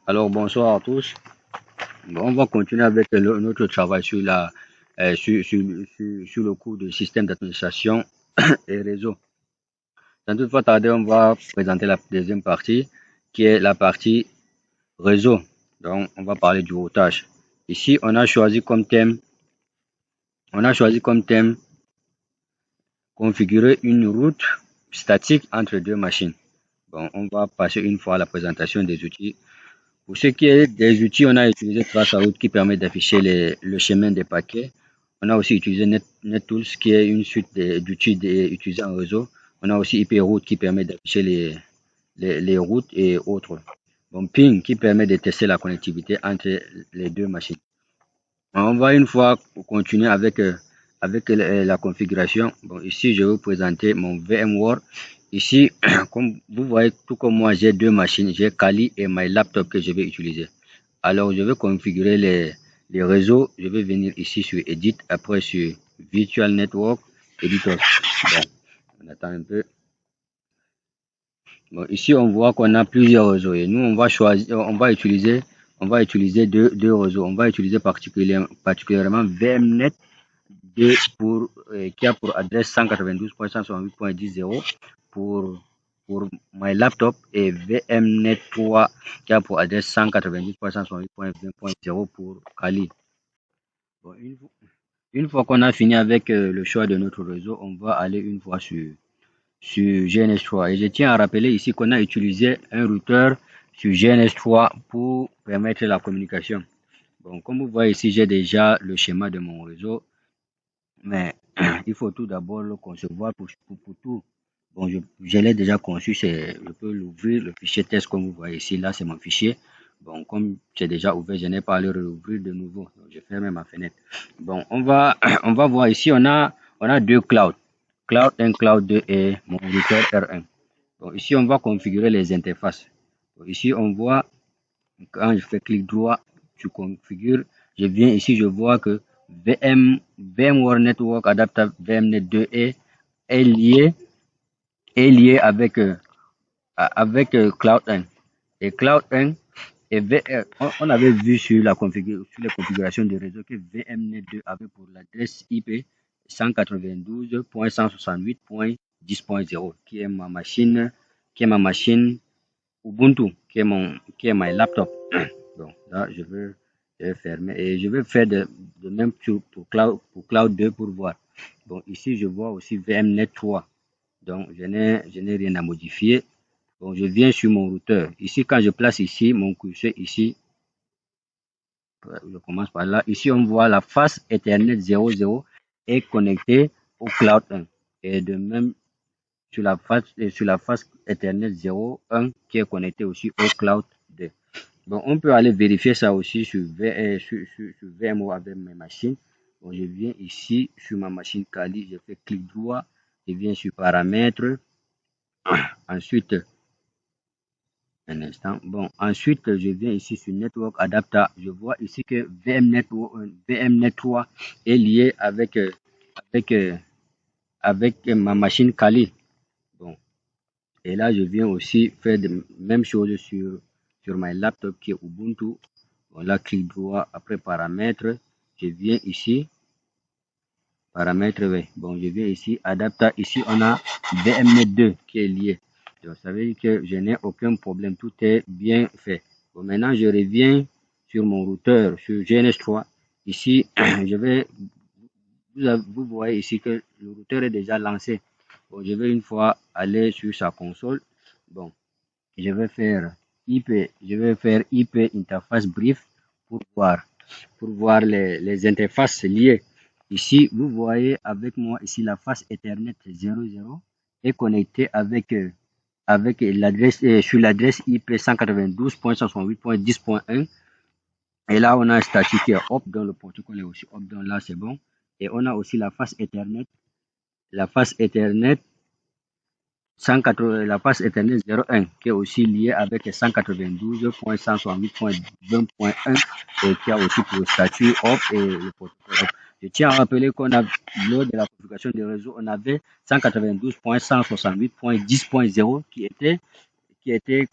Alors, bonsoir à tous. Bon, on va continuer avec notre travail sur sur le cours de système d'administration et réseau. Sans toutefois tarder, on va présenter la deuxième partie, qui est la partie réseau. Donc, on va parler du routage. Ici, on a choisi comme thème configurer une route statique entre deux machines. Bon, on va passer une fois à la présentation des outils. Pour ce qui est des outils, on a utilisé Traceroute qui permet d'afficher le chemin des paquets. On a aussi utilisé NetTools qui est une suite d'outils utilisés en réseau. On a aussi IPRoute qui permet d'afficher les routes et autres. Bon, Ping qui permet de tester la connectivité entre les deux machines. On va une fois continuer avec la configuration. Bon, ici, je vais vous présenter mon VMware. Ici, comme vous voyez, tout comme moi, j'ai deux machines. J'ai Kali et my laptop que je vais utiliser. Alors, je vais configurer les réseaux. Je vais venir ici sur Edit, après sur Virtual Network, Editor. Bon, on attend un peu. Bon, ici, on voit qu'on a plusieurs réseaux et nous, on va choisir, on va utiliser deux réseaux. On va utiliser particulièrement VMnet 2 qui a pour adresse 192.168.10.0 pour my laptop et VMnet 3 qui a pour adresse 192.168.20.0 pour Kali. Bon, une fois qu'on a fini avec le choix de notre réseau, on va aller une fois sur GNS3. Et je tiens à rappeler ici qu'on a utilisé un routeur sur GNS3 pour permettre la communication. Bon, comme vous voyez ici, j'ai déjà le schéma de mon réseau, mais il faut tout d'abord le concevoir pour tout. Bon, je l'ai déjà conçu, je peux l'ouvrir, le fichier test comme vous voyez ici, là c'est mon fichier. Bon, comme c'est déjà ouvert, je n'ai pas à le rouvrir de nouveau. Donc, je ferme ma fenêtre. Bon, on va voir ici, on a deux clouds. Cloud 1, Cloud 2 et mon routeur R1. Bon, ici, on va configurer les interfaces. Bon, ici, on voit, quand je fais clic droit, tu configures. Je viens ici, je vois que VMware Network Adapter VMnet 2 est lié avec, Cloud 1. Et Cloud 1, on avait vu sur les configurations de réseau que VMnet 2 avait pour l'adresse IP 192.168.10.0 qui est ma machine Ubuntu, qui est my laptop. Donc là, je vais fermer et je vais faire de même pour Cloud 2 pour voir. Bon, ici, je vois aussi VMnet 3. Donc, je n'ai rien à modifier. Bon, je viens sur mon routeur. Ici, quand je place ici, mon curseur ici, je commence par là. Ici, on voit la face Ethernet 00 est connectée au Cloud 1. Et de même, sur la face Ethernet 01 qui est connectée aussi au Cloud 2. Bon, on peut aller vérifier ça aussi sur VMware avec mes machines. Bon, je viens ici sur ma machine Kali, je fais clic droit, je viens sur paramètres. Ensuite, un instant. Bon, ensuite, je viens ici sur Network Adapter. Je vois ici que VMnet 3 est lié avec, ma machine Kali. Bon, et là, je viens aussi faire la même chose sur my laptop qui est Ubuntu. Bon, là, clic droit, après paramètres. Je viens ici. Paramètres, oui. Bon, je viens ici, Adapter. Ici, on a VMnet 2 qui est lié. Donc, ça veut dire que je n'ai aucun problème. Tout est bien fait. Bon, maintenant, je reviens sur mon routeur, sur GNS3. Ici, vous voyez ici que le routeur est déjà lancé. Bon, je vais une fois aller sur sa console. Bon, je vais faire IP interface brief pour voir les interfaces liées. Ici, vous voyez avec moi ici la face Ethernet 00 est connectée avec l'adresse sur l'adresse IP 192.168.10.1. Et là, on a un statut qui est up, dans le protocole est aussi up, donc là c'est bon. Et on a aussi la face Ethernet 01 qui est aussi lié avec 192.168.20.1 et qui a aussi pour statut up et le protocole up. Je tiens à rappeler qu'on a, lors de la configuration du réseau, on avait 192.168.10.0 qui était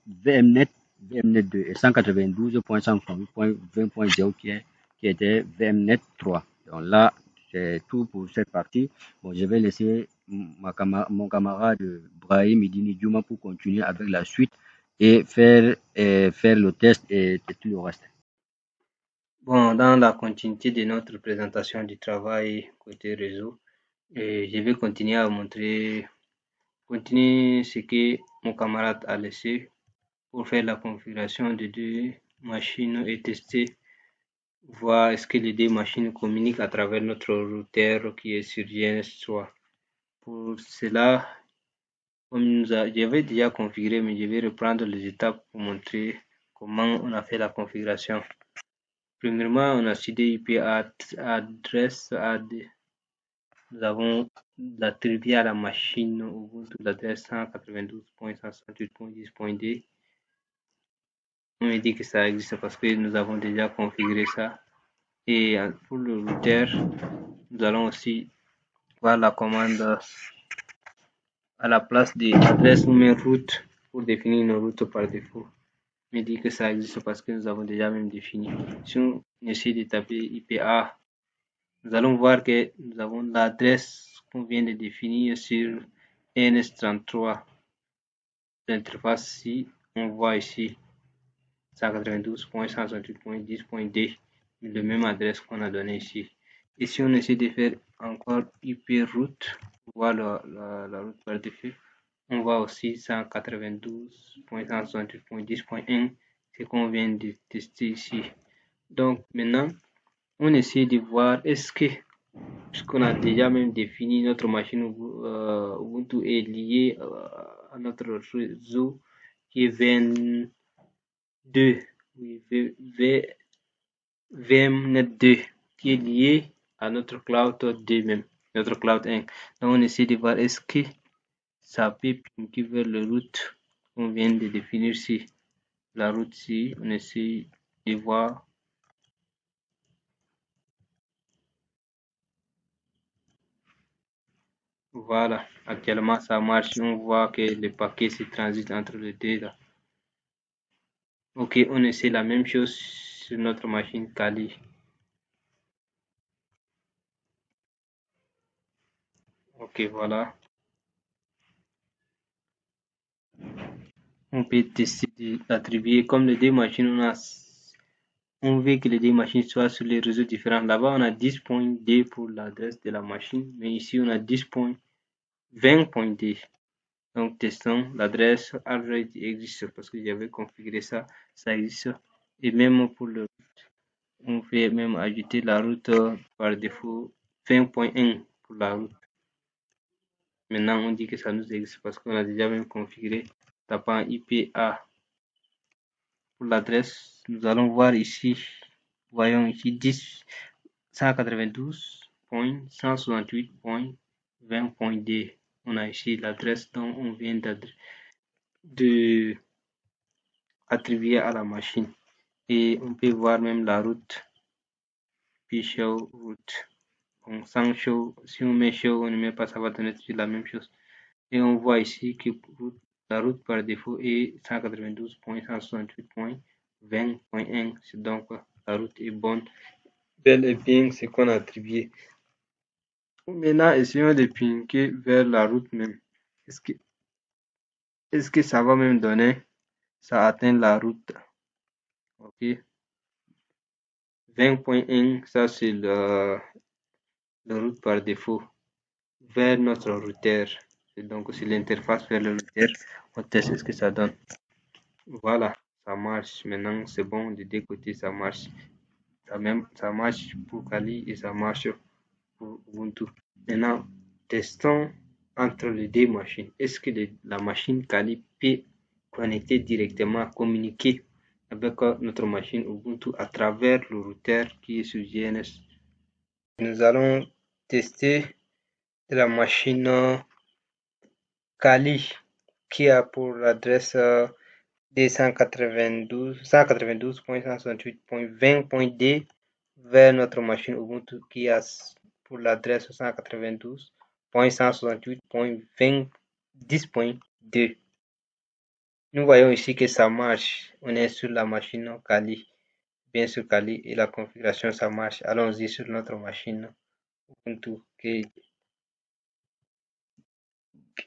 VMnet VMnet 2 et 192.168.20.0 qui était VMnet 3. Donc là, c'est tout pour cette partie. Bon, je vais laisser mon camarade Brahim Idini Djouma pour continuer avec la suite et faire le test et tout le reste. Bon, dans la continuité de notre présentation du travail côté réseau, je vais continuer à continuer ce que mon camarade a laissé pour faire la configuration de deux machines et tester, voir est-ce que les deux machines communiquent à travers notre routeur qui est sur GNS3. Pour cela, comme j'avais déjà configuré, mais je vais reprendre les étapes pour montrer comment on a fait la configuration. Premièrement, on a CDIP adresse AD. Nous avons attribué à la machine Ubuntu l'adresse 192.168.10.d. On me dit que ça existe parce que nous avons déjà configuré ça. Et pour le routeur, nous allons aussi voir la commande à la place de l'adresse ou même route pour définir une route par défaut. On me dit que ça existe parce que nous avons déjà même défini. Si on essaie de taper IPA, nous allons voir que nous avons l'adresse qu'on vient de définir sur NS33. L'interface ici, on voit ici 192.168.10.d, la même adresse qu'on a donnée ici. Et si on essaie de faire encore IP route, voir la route par défaut, on voit aussi 192.168.10.1, ce qu'on vient de tester ici. Donc maintenant, on essaie de voir est-ce que, puisqu'on a déjà même défini notre machine Ubuntu est liée à notre réseau qui est VMnet2, qui est lié à notre cloud 2 même, notre cloud 1. Donc on essaie de voir est-ce que ça peut pinker vers la route qu'on vient de définir ici. La route ici, on essaie de voir. Voilà, actuellement ça marche, on voit que le paquet se transite entre les deux là. Ok, on essaie la même chose sur notre machine Kali. Ok, voilà. On peut tester d'attribuer comme les deux machines, on veut que les deux machines soient sur les réseaux différents. Là-bas, on a 10.d pour l'adresse de la machine, mais ici, on a 10.20.d. Donc, testons l'adresse already existe parce que j'avais configuré ça, ça existe. Et même pour le on fait même ajouter la route par défaut 20.1 pour la route. Maintenant, on dit que ça nous existe parce qu'on a déjà même configuré tapant IPA pour l'adresse. Nous allons voir ici, voyons ici 192.168.20.d. On a ici l'adresse dont on vient de attribuer à la machine. Et on peut voir même la route, puis show route. Donc, sans show, si on met show, on ne met pas, ça va donner toujours la même chose. Et on voit ici que la route par défaut est 192.168.20.1. C'est donc la route est bonne. Bel et bien ce qu'on a attribué. Maintenant, essayons de pinker vers la route même. Est-ce que ça va même donner, ça atteint la route? Ok. 20.1, ça c'est la route par défaut vers notre routeur. Donc c'est l'interface vers le routeur. On teste ce que ça donne. Voilà, ça marche. Maintenant c'est bon, des deux côtés ça marche. Ça marche pour Kali et ça marche pour Ubuntu. Maintenant, testons entre les deux machines. Est-ce que la machine Kali peut connecter directement, communiquer avec notre machine Ubuntu à travers le routeur qui est sur GNS? Nous allons tester la machine Kali qui a pour l'adresse 192.168.20.d vers notre machine Ubuntu qui a pour l'adresse 192.168.20.10.2. Nous voyons ici que ça marche. On est sur la machine Kali, bien sûr Kali, et la configuration ça marche. Allons-y sur notre machine Ubuntu.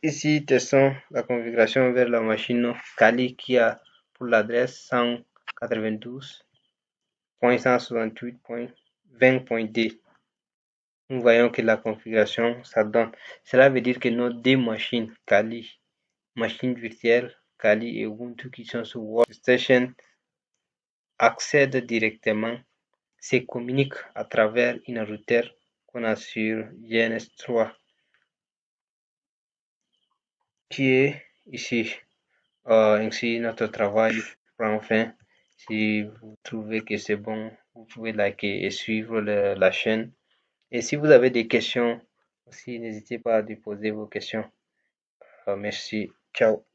Ici, testons la configuration vers la machine Kali qui a pour l'adresse 192.168.20.d. Nous voyons que la configuration ça donne. Cela veut dire que nos deux machines Kali, machine virtuelle Kali et Ubuntu qui sont sur Workstation accèdent directement, se communiquent à travers une routeur qu'on a sur GNS3 qui est ici. Ainsi, notre travail prend fin. Si vous trouvez que c'est bon, vous pouvez liker et suivre la chaîne. Et si vous avez des questions aussi, n'hésitez pas à déposer vos questions. Merci. Ciao.